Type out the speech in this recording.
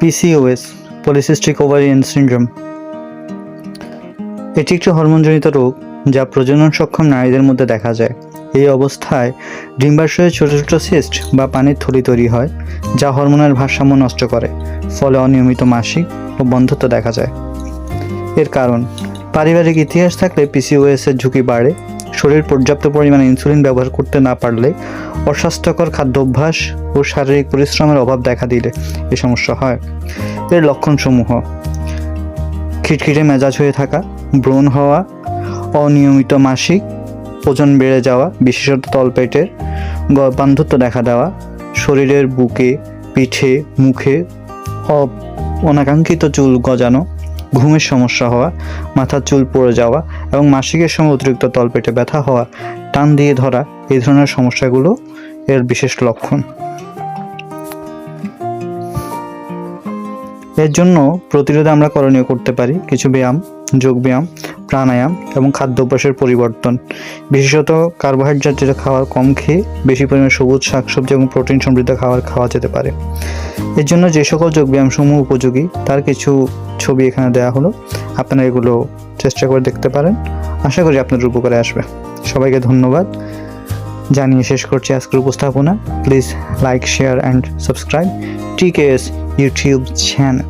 PCOS, polycystic ovarian syndrome. এটি একটি হরমোনজনিত রোগ যা প্রজনন সক্ষম নারীদের মধ্যে দেখা যায়। এই অবস্থায় ডিম্বাশয়ে ছোট ছোট সিস্ট বা পানির থলি তৈরি হয়, যা হরমোনের ভারসাম্য নষ্ট করে, ফলে অনিয়মিত মাসিক ও বন্ধ্যত্ব দেখা যায়। এর কারণ: পারিবারিক ইতিহাস থাকলে PCOS এর ঝুঁকি বাড়ে, শরীর পর্যাপ্ত পরিমাণে ইনসুলিন ব্যবহার করতে না পারলে, অস্বাস্থ্যকর খাদ্যাভ্যাস ও শারীরিক পরিশ্রমের অভাব দেখা দিলে এই সমস্যা হয়। এর লক্ষণসমূহ: খিটখিটে মেজাজ হয়ে থাকা, ব্রণ হওয়া, অনিয়মিত মাসিক, ওজন বেড়ে যাওয়া, বিশেষত তলপেটের, বন্ধ্যত্ব দেখা দেওয়া, শরীরের বুকে, পিঠে, মুখে অনাকাঙ্ক্ষিত চুল গজানো, ঘুমের সমস্যা হওয়া, মাথার চুল পড়ে যাওয়া এবং মাসিকের সময় অতিরিক্ত তলপেটে ব্যথা হওয়া, টান দিয়ে ধরা, এই ধরনের সমস্যাগুলো এর বিশেষ লক্ষণ। এর জন্য প্রতিরোধে আমরা করণীয় করতে পারি কিছু ব্যায়াম, যোগব্যায়াম, প্রাণায়াম এবং খাদ্যাভ্যাসের পরিবর্তন। বিশেষত কার্বোহাইড্রেট জাতীয় খাবার কম খেয়ে বেশি পরিমাণে সবুজ শাকসবজি এবং প্রোটিন সমৃদ্ধ খাবার খাওয়া যেতে পারে। এর জন্য যে সকল যোগব্যায়ামসমূহ উপযোগী তার কিছু ছবি এখানে দেওয়া হলো, আপনারা এগুলো চেষ্টা করে দেখতে পারেন। আশা করি আপনাদের উপকারে আসবে। সবাইকে ধন্যবাদ জানিয়ে শেষ করছি আজকের উপস্থাপনা। Please like, share and subscribe TKS YouTube channel.